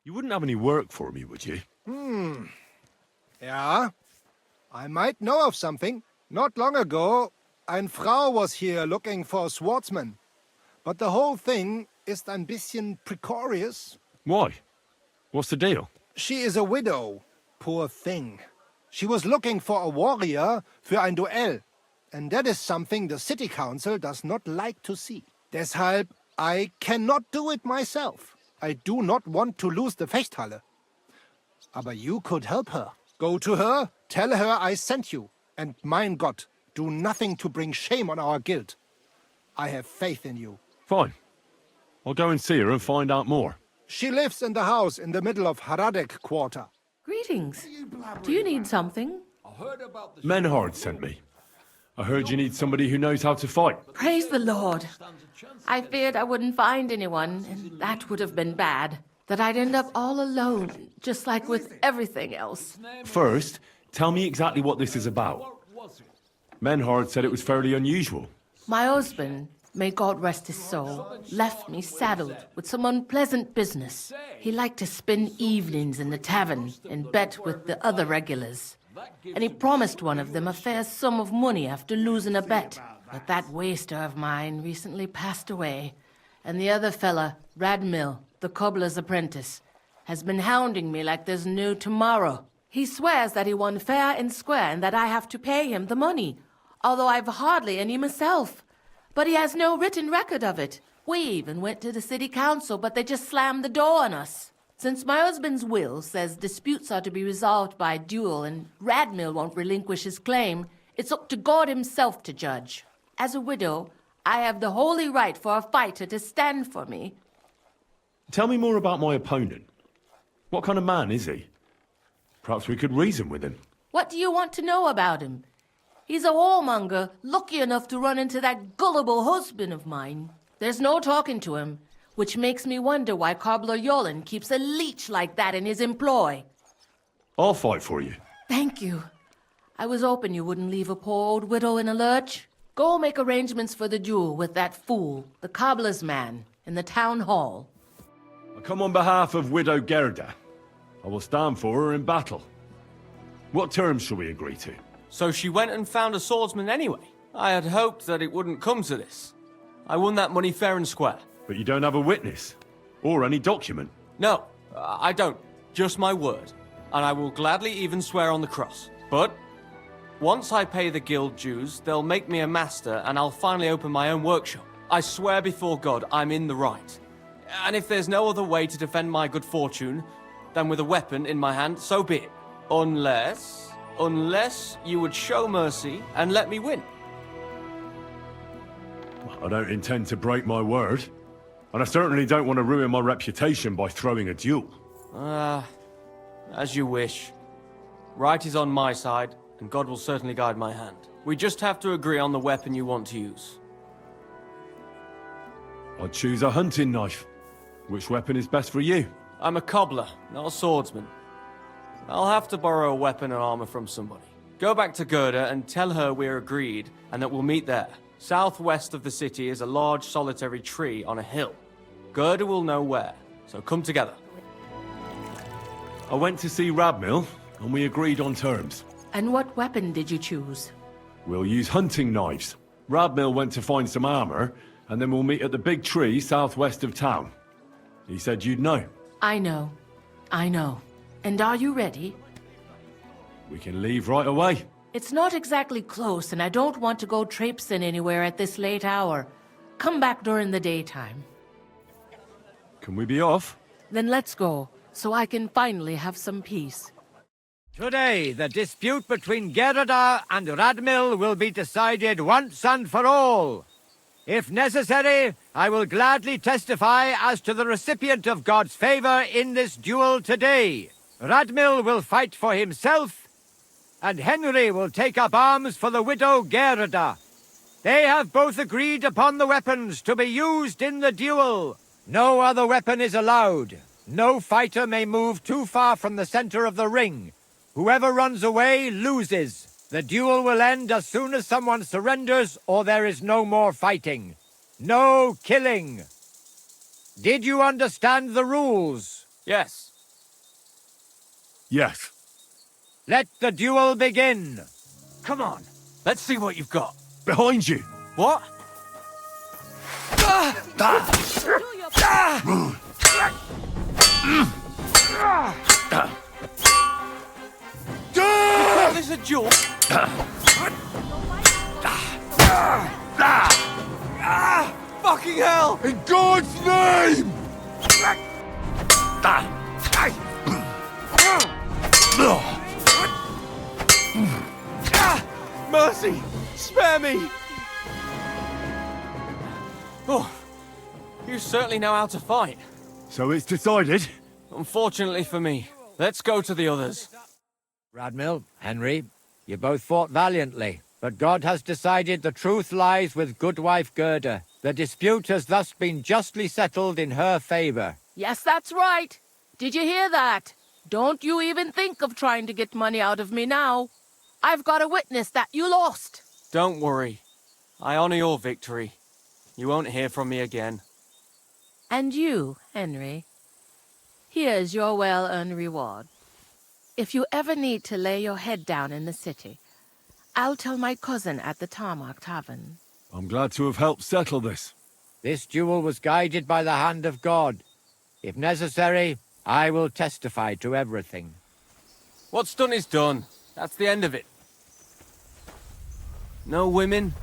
You wouldn't have any work for me, would you? Yeah, I might know of something. Not long ago, ein Frau was here looking for a swordsman. But the whole thing is ein bisschen precarious. Why? What's the deal? She is a widow. Poor thing. She was looking for a warrior für ein Duell. And that is something the city council does not like to see. Deshalb, I cannot do it myself. I do not want to lose the Fechthalle. Aber you could help her. Go to her, tell her I sent you. And mein Gott, do nothing to bring shame on our guild. I have faith in you. Fine. I'll go and see her and find out more. She lives in the house in the middle of Haradek quarter. Greetings. Do you need something? Menhard sent me. I heard you need somebody who knows how to fight. Praise the Lord. I feared I wouldn't find anyone, and that would have been bad. That I'd end up all alone, just like with everything else. First, tell me exactly what this is about. Menhard said it was fairly unusual. My husband, may God rest his soul, left me saddled with some unpleasant business. He liked to spend evenings in the tavern and bet with the other regulars. And he promised one of them a fair sum of money after losing a bet. But that waster of mine recently passed away, and the other fella, Radmill, the cobbler's apprentice, has been hounding me like there's no tomorrow. He swears that he won fair and square and that I have to pay him the money, although I've hardly any myself. But he has no written record of it. We even went to the city council, but they just slammed the door on us. Since my husband's will says disputes are to be resolved by duel and Radmill won't relinquish his claim, it's up to God himself to judge. As a widow, I have the holy right for a fighter to stand for me. Tell me more about my opponent. What kind of man is he? Perhaps we could reason with him. What do you want to know about him? He's a whoremonger, lucky enough to run into that gullible husband of mine. There's no talking to him, which makes me wonder why Cobbler Yolen keeps a leech like that in his employ. I'll fight for you. Thank you. I was hoping you wouldn't leave a poor old widow in a lurch. Go make arrangements for the duel with that fool, the cobbler's man, in the town hall. I come on behalf of Widow Gerda. I will stand for her in battle. What terms shall we agree to? So she went and found a swordsman anyway. I had hoped that it wouldn't come to this. I won that money fair and square. But you don't have a witness, or any document. No, I don't. Just my word. And I will gladly even swear on the cross. But once I pay the guild dues, they'll make me a master and I'll finally open my own workshop. I swear before God I'm in the right. And if there's no other way to defend my good fortune than with a weapon in my hand, so be it. Unless you would show mercy and let me win. I don't intend to break my word. And I certainly don't want to ruin my reputation by throwing a duel. As you wish. Right is on my side, and God will certainly guide my hand. We just have to agree on the weapon you want to use. I'd choose a hunting knife. Which weapon is best for you? I'm a cobbler, not a swordsman. I'll have to borrow a weapon and armor from somebody. Go back to Gerda and tell her we're agreed and that we'll meet there. Southwest of the city is a large solitary tree on a hill. Gerda will know where, so come together. I went to see Radmill, and we agreed on terms. And what weapon did you choose? We'll use hunting knives. Radmill went to find some armor, and then we'll meet at the big tree southwest of town. He said you'd know. I know. And are you ready? We can leave right away. It's not exactly close, and I don't want to go traipsing anywhere at this late hour. Come back during the daytime. Can we be off? Then let's go, so I can finally have some peace. Today, the dispute between Gerda and Radmill will be decided once and for all. If necessary, I will gladly testify as to the recipient of God's favor in this duel today. Radmill will fight for himself, and Henry will take up arms for the widow Gerda. They have both agreed upon the weapons to be used in the duel. No other weapon is allowed. No fighter may move too far from the center of the ring. Whoever runs away loses. The duel will end as soon as someone surrenders or there is no more fighting. No killing. Did you understand the rules? Yes. Yes. Let the duel begin. Come on. Let's see what you've got. Behind you. What? Oh, this is a duel. Fucking hell! In God's name! Mercy! Spare me! Oh, you certainly know how to fight. So it's decided. Unfortunately for me. Let's go to the others. Radmil, Henry, you both fought valiantly, but God has decided the truth lies with Goodwife Gerda. The dispute has thus been justly settled in her favor. Yes, that's right. Did you hear that? Don't you even think of trying to get money out of me now. I've got a witness that you lost. Don't worry. I honor your victory. You won't hear from me again. And you, Henry, here's your well-earned reward. If you ever need to lay your head down in the city, I'll tell my cousin at the Tarmac Tavern. I'm glad to have helped settle this. This duel was guided by the hand of God. If necessary, I will testify to everything. What's done is done. That's the end of it. No women,